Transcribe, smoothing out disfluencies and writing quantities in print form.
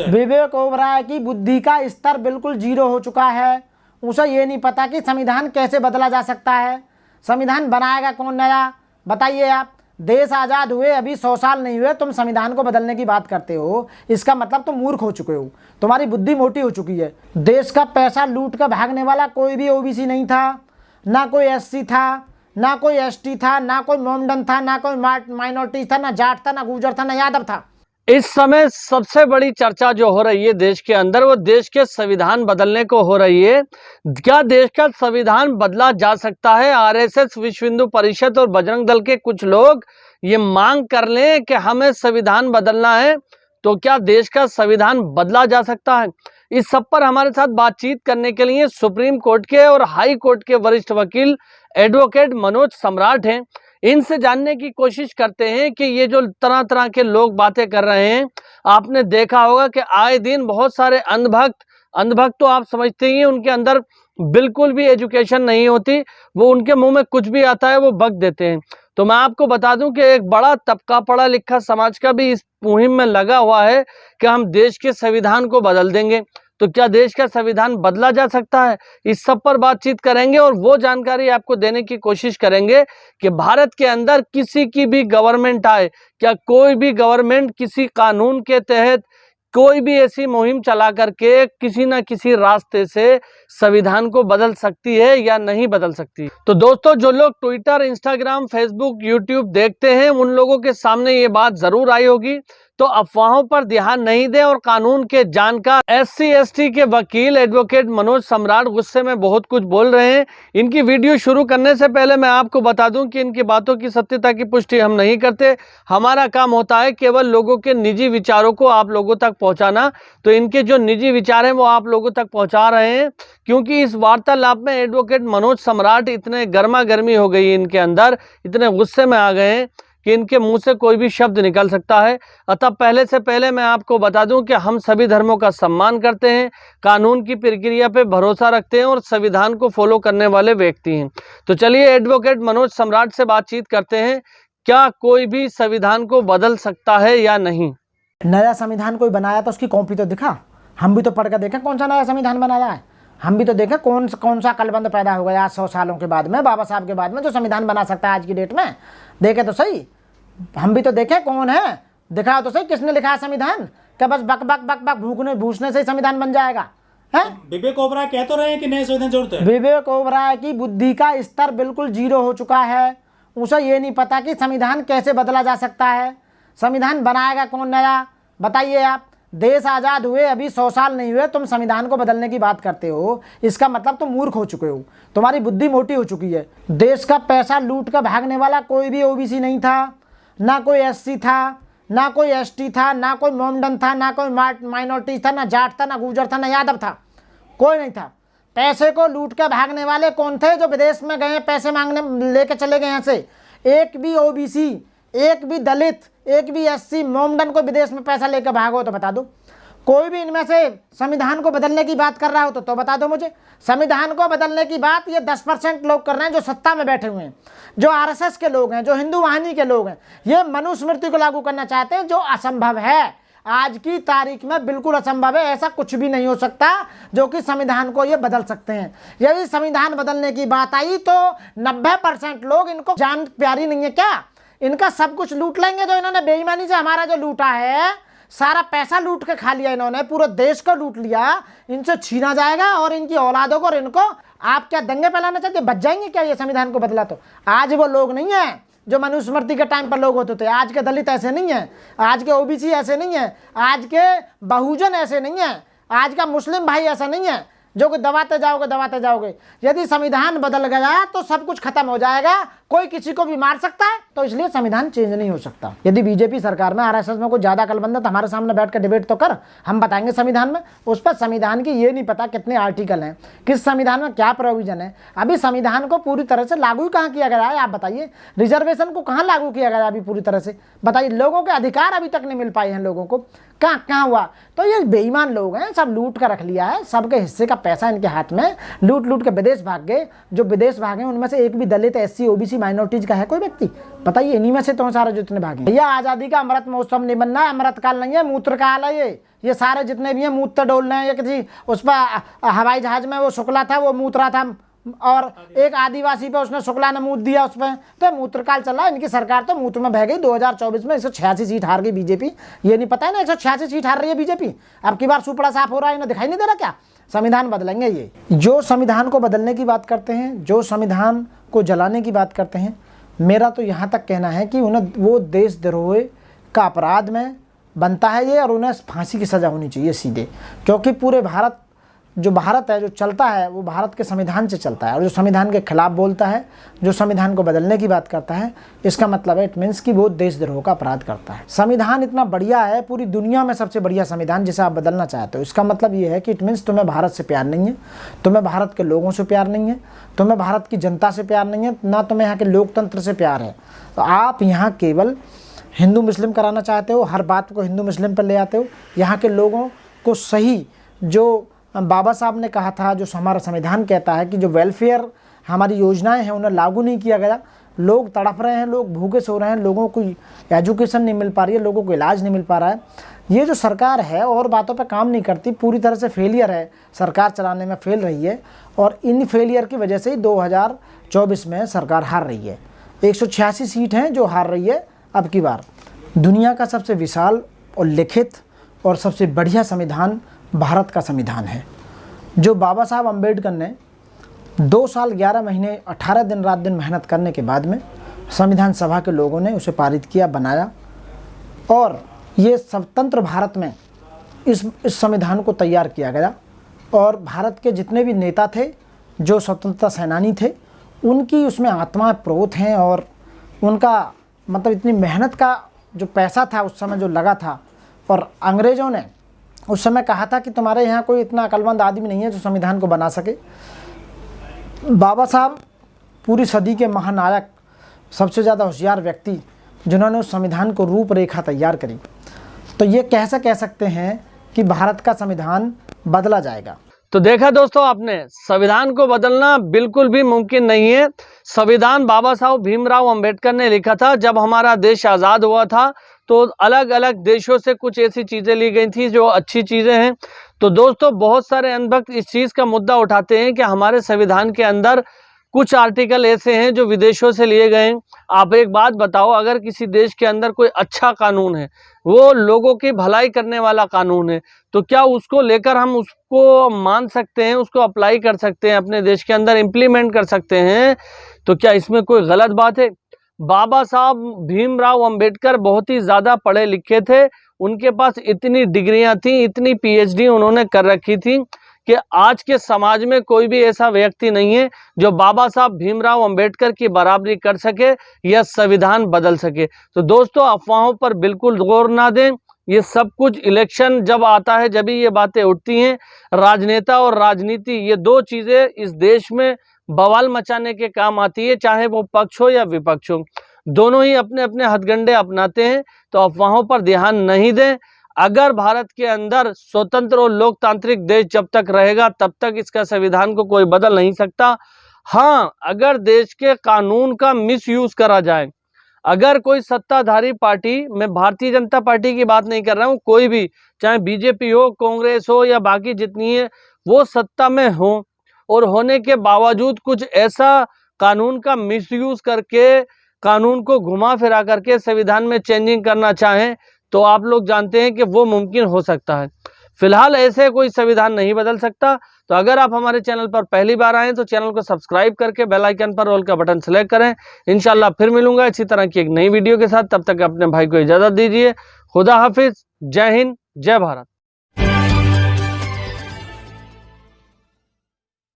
है? विवेक ओबराय की बुद्धि का स्तर बिल्कुल जीरो हो चुका है। उसे ये नहीं पता कि संविधान कैसे बदला जा सकता है। संविधान बनाएगा कौन नया, बताइए आप। देश आज़ाद हुए अभी 100 साल नहीं हुए, तुम संविधान को बदलने की बात करते हो। इसका मतलब तुम मूर्ख हो चुके हो, तुम्हारी बुद्धि मोटी हो चुकी है। देश का पैसा लूट कर भागने वाला कोई भी ओबीसी नहीं था, ना कोई एससी था, ना कोई एसटी था, ना कोई मोमडन था, ना कोई माइनॉरिटी था, ना जाट था, ना गुर्जर था, ना यादव था। इस समय सबसे बड़ी चर्चा जो हो रही है देश के अंदर, वो देश के संविधान बदलने को हो रही है। क्या देश का संविधान बदला जा सकता है? आरएसएस, विश्व हिंदू परिषद और बजरंग दल के कुछ लोग ये मांग कर लें कि हमें संविधान बदलना है, तो क्या देश का संविधान बदला जा सकता है? इस सब पर हमारे साथ बातचीत करने के लिए सुप्रीम कोर्ट के और हाई कोर्ट के वरिष्ठ वकील एडवोकेट मनोज सम्राट हैं। इनसे जानने की कोशिश करते हैं कि ये जो तरह तरह के लोग बातें कर रहे हैं, आपने देखा होगा कि आए दिन बहुत सारे अंधभक्त तो आप समझते ही हैं, उनके अंदर बिल्कुल भी एजुकेशन नहीं होती, वो उनके मुंह में कुछ भी आता है वो बक देते हैं। तो मैं आपको बता दूं कि एक बड़ा तबका पढ़ा लिखा समाज का भी इस मुहिम में लगा हुआ है कि हम देश के संविधान को बदल देंगे। तो क्या देश का संविधान बदला जा सकता है? इस सब पर बातचीत करेंगे और वो जानकारी आपको देने की कोशिश करेंगे कि भारत के अंदर किसी की भी गवर्नमेंट आए, क्या कोई भी गवर्नमेंट किसी कानून के तहत कोई भी ऐसी मुहिम चला करके किसी न किसी रास्ते से संविधान को बदल सकती है या नहीं बदल सकती। तो दोस्तों, जो लोग ट्विटर, इंस्टाग्राम, फेसबुक, यूट्यूब देखते हैं, उन लोगों के सामने ये बात जरूर आई होगी, तो अफवाहों पर ध्यान नहीं दें और कानून के जानकार एससी एसटी के वकील एडवोकेट मनोज सम्राट गुस्से में बहुत कुछ बोल रहे हैं। इनकी वीडियो शुरू करने से पहले मैं आपको बता दूं कि इनकी बातों की सत्यता की पुष्टि हम नहीं करते। हमारा काम होता है केवल लोगों के निजी विचारों को आप लोगों तक पहुंचाना। तो इनके जो निजी विचार हैं वो आप लोगों तक पहुंचा रहे हैं, क्योंकि इस वार्तालाप में एडवोकेट मनोज सम्राट इतने गर्मा गर्मी हो गई इनके अंदर, इतने गुस्से में आ गए हैं कि इनके मुंह से कोई भी शब्द निकल सकता है। अतः पहले से पहले मैं आपको बता दूं कि हम सभी धर्मों का सम्मान करते हैं, कानून की प्रक्रिया पे भरोसा रखते हैं और संविधान को फॉलो करने वाले व्यक्ति हैं। तो चलिए एडवोकेट मनोज सम्राट से बातचीत करते हैं, क्या कोई भी संविधान को बदल सकता है या नहीं। नया संविधान कोई बनाया तो उसकी कॉपी तो दिखा, हम भी तो पढ़ कर देखें कौन सा नया संविधान बनाया है। हम भी तो देखें कौन सा कलबंद पैदा हो गया आज 100 सालों के बाद में, बाबा साहब के बाद में, जो संविधान बना सकता है आज की डेट में। देखे तो सही, हम भी तो देखें कौन है, दिखा तो सही किसने लिखा है संविधान। क्या बस बक बक बक बक भूखने से ही संविधान बन जाएगा है? विवेक ओबराय कह तो रहे हैं कि नए संविधान जरूरत है। विवेक ओबराय की बुद्धि का स्तर बिल्कुल जीरो हो चुका है। उसे ये नहीं पता कि संविधान कैसे बदला जा सकता है। संविधान बनाएगा कौन नया, बताइए आप। देश आज़ाद हुए अभी 100 साल नहीं हुए, तुम संविधान को बदलने की बात करते हो। इसका मतलब तुम मूर्ख हो चुके हो, तुम्हारी बुद्धि मोटी हो चुकी है। देश का पैसा लूट कर भागने वाला कोई भी ओबीसी नहीं था, ना कोई एससी था, ना कोई एसटी था, ना कोई मोमडन था, ना कोई माइनॉरिटी था, ना जाट था, ना गुर्जर था, ना यादव था, कोई नहीं था। पैसे को लूट कर भागने वाले कौन थे? जो विदेश में गए पैसे मांगने लेके चले गए यहाँ से। एक भी ओबीसी, एक भी दलित, एक भी एससी मोमडन को विदेश में पैसा लेकर भागो तो बता दो। कोई भी इनमें से संविधान को बदलने की बात कर रहा हो तो बता दो मुझे। संविधान को बदलने की बात ये 10% लोग कर रहे हैं जो सत्ता में बैठे हुए हैं, जो आरएसएस के लोग हैं, जो हिंदू वाहिनी के लोग हैं। ये मनुस्मृति को लागू करना चाहते हैं, जो असंभव है। आज की तारीख में बिल्कुल असंभव है। ऐसा कुछ भी नहीं हो सकता जो कि संविधान को ये बदल सकते हैं। यदि संविधान बदलने की बात आई तो 90% लोग, इनको जान प्यारी नहीं है क्या? इनका सब कुछ लूट लेंगे। जो इन्होंने बेईमानी से हमारा जो लूटा है, सारा पैसा लूट के खा लिया इन्होंने, पूरे देश को लूट लिया, इनसे छीना जाएगा और इनकी औलादों को और इनको आप क्या दंगे फैलाना चाहते? बच जाएंगे क्या ये संविधान को बदला तो? आज वो लोग नहीं है जो मनुस्मृति के टाइम पर लोग होते थे। आज के दलित ऐसे नहीं है, आज के ओबीसी ऐसे नहीं है, आज के बहुजन ऐसे नहीं है, आज का मुस्लिम भाई ऐसा नहीं है जो कि दबाते जाओगे। यदि संविधान बदल गया तो सब कुछ खत्म हो जाएगा, कोई किसी को भी मार सकता है। तो इसलिए संविधान चेंज नहीं हो सकता। यदि बीजेपी सरकार में, आरएसएस में कोई ज्यादा कलबंद है तो हमारे सामने बैठ कर डिबेट तो कर, हम बताएंगे संविधान में। उस पर संविधान की ये नहीं पता कितने आर्टिकल हैं, किस संविधान में क्या प्रोविजन है। अभी संविधान को पूरी तरह से लागू कहाँ किया गया है आप बताइए? रिजर्वेशन को कहाँ लागू किया गया अभी पूरी तरह से बताइए? लोगों के अधिकार अभी तक नहीं मिल पाए हैं लोगों को, कहाँ हुआ? तो ये बेईमान लोग हैं, सब लूट कर रख लिया है, सबके हिस्से का पैसा इनके हाथ में, लूट के विदेश भाग गए। जो विदेश भागे उनमें से एक भी दलित, एससी, ओबीसी, माइनॉरिटीज का है कोई व्यक्ति? बताइए, इन्हीं में से तो सारे जितने भागी। भैया आज़ादी का अमृत महोत्सव नहीं बनना है, अमृत काल नहीं है, मूत्र काल है ये सारे जितने भी हैं मूत्र डोल रहे हैं। ये किसी उस पर हवाई जहाज में वो शुक्ला था, वो मूत्रा था, और एक आदिवासी पे उसने शुक्ला ने मूत दिया उस पर, तो मूत्रकाल चल रहा है। इनकी सरकार तो मूत्र में बह गई। 2024 में 186 सीट हार गई बीजेपी। ये नहीं पता है ना 186 सीट हार रही है बीजेपी। अब की बार सुपड़ा साफ हो रहा है, इन्हें दिखाई नहीं दे रहा क्या? संविधान बदलेंगे ये। जो संविधान को बदलने की बात करते हैं, जो संविधान को जलाने की बात करते हैं, मेरा तो यहाँ तक कहना है कि उन्हें वो देशद्रोह का अपराध में बनता है ये, और उन्हें फांसी की सज़ा होनी चाहिए सीधे। क्योंकि पूरे भारत है जो चलता है वो भारत के संविधान से चलता है, और जो संविधान के खिलाफ बोलता है, जो संविधान को बदलने की बात करता है, इसका मतलब है इट मीन्स कि वो देशद्रोह का अपराध करता है। संविधान इतना बढ़िया है, पूरी दुनिया में सबसे बढ़िया संविधान जिसे आप बदलना चाहते हो, इसका मतलब ये है कि इट मीन्स तुम्हें भारत से प्यार नहीं है, तुम्हें भारत के लोगों से प्यार नहीं है, तुम्हें भारत की जनता से प्यार नहीं है, ना तुम्हें यहाँ के लोकतंत्र से प्यार है। तो आप यहाँ केवल हिंदू मुस्लिम कराना चाहते हो, हर बात को हिंदू मुस्लिम पर ले आते हो। यहाँ के लोगों को सही जो बाबा साहब ने कहा था, जो हमारा संविधान कहता है कि जो वेलफेयर हमारी योजनाएं हैं उन्हें लागू नहीं किया गया। लोग तड़प रहे हैं, लोग भूखे सो रहे हैं, लोगों को एजुकेशन नहीं मिल पा रही है, लोगों को इलाज नहीं मिल पा रहा है। ये जो सरकार है और बातों पे काम नहीं करती, पूरी तरह से फेलियर है, सरकार चलाने में फेल रही है, और इन फेलियर की वजह से ही 2024 में सरकार हार रही है। 186 सीट हैं जो हार रही है अब की बार। दुनिया का सबसे विशाल और लिखित और सबसे बढ़िया संविधान भारत का संविधान है, जो बाबा साहब अम्बेडकर ने 2 साल 11 महीने 18 दिन रात दिन मेहनत करने के बाद में संविधान सभा के लोगों ने उसे पारित किया, बनाया, और ये स्वतंत्र भारत में इस संविधान को तैयार किया गया। और भारत के जितने भी नेता थे, जो स्वतंत्रता सेनानी थे, उनकी उसमें आत्मा प्रोत हैं, और उनका मतलब इतनी मेहनत का जो पैसा था उस समय जो लगा था। और अंग्रेज़ों ने उस समय कहा था कि तुम्हारे यहाँ कोई इतना अक्लमंद आदमी नहीं है जो संविधान को बना सके। बाबा साहब पूरी सदी के महानायक, सबसे ज़्यादा होशियार व्यक्ति, जिन्होंने उस संविधान को रूपरेखा तैयार करी। तो ये कैसे कह सकते हैं कि भारत का संविधान बदला जाएगा? तो देखा दोस्तों आपने, संविधान को बदलना बिल्कुल भी मुमकिन नहीं है। संविधान बाबा साहब भीमराव अंबेडकर ने लिखा था। जब हमारा देश आज़ाद हुआ था तो अलग अलग देशों से कुछ ऐसी चीज़ें ली गई थी जो अच्छी चीज़ें हैं। तो दोस्तों बहुत सारे अनभक्त इस चीज़ का मुद्दा उठाते हैं कि हमारे संविधान के अंदर कुछ आर्टिकल ऐसे हैं जो विदेशों से लिए गए हैं। आप एक बात बताओ, अगर किसी देश के अंदर कोई अच्छा कानून है, वो लोगों की भलाई करने वाला कानून है, तो क्या उसको लेकर हम उसको मान सकते हैं, उसको अप्लाई कर सकते हैं, अपने देश के अंदर इम्प्लीमेंट कर सकते हैं? तो क्या इसमें कोई गलत बात है? बाबा साहब भीमराव अंबेडकर बहुत ही ज़्यादा पढ़े लिखे थे। उनके पास इतनी डिग्रियां थी, इतनी पीएचडी उन्होंने कर रखी थी कि आज के समाज में कोई भी ऐसा व्यक्ति नहीं है जो बाबा साहब भीमराव अंबेडकर की बराबरी कर सके या संविधान बदल सके। तो दोस्तों अफवाहों पर बिल्कुल गौर ना दें। ये सब कुछ इलेक्शन जब आता है जब ये बातें उठती हैं। राजनेता और राजनीति, ये दो चीज़ें इस देश में बवाल मचाने के काम आती है, चाहे वो पक्ष हो या विपक्ष हो। दोनों ही अपने अपने हथकंडे अपनाते हैं। तो अफवाहों पर ध्यान नहीं दें। अगर भारत के अंदर स्वतंत्र और लोकतांत्रिक देश जब तक रहेगा तब तक इसका संविधान को कोई बदल नहीं सकता। हाँ, अगर देश के कानून का मिसयूज करा जाए, अगर कोई सत्ताधारी पार्टी, मैं भारतीय जनता पार्टी की बात नहीं कर रहा हूँ, कोई भी, चाहे बीजेपी हो, कांग्रेस हो या बाकी जितनी है, वो सत्ता में हो और होने के बावजूद कुछ ऐसा कानून का मिसयूज करके, कानून को घुमा फिरा करके संविधान में चेंजिंग करना चाहें, तो आप लोग जानते हैं कि वो मुमकिन हो सकता है। फिलहाल ऐसे कोई संविधान नहीं बदल सकता। तो अगर आप हमारे चैनल पर पहली बार आए तो चैनल को सब्सक्राइब करके बेल आइकन पर ऑल का बटन सेलेक्ट करें। इंशाल्लाह फिर मिलूंगा इसी तरह की एक नई वीडियो के साथ। तब तक अपने भाई को इजाजत दीजिए। खुदा हाफिज। जय हिंद, जय भारत।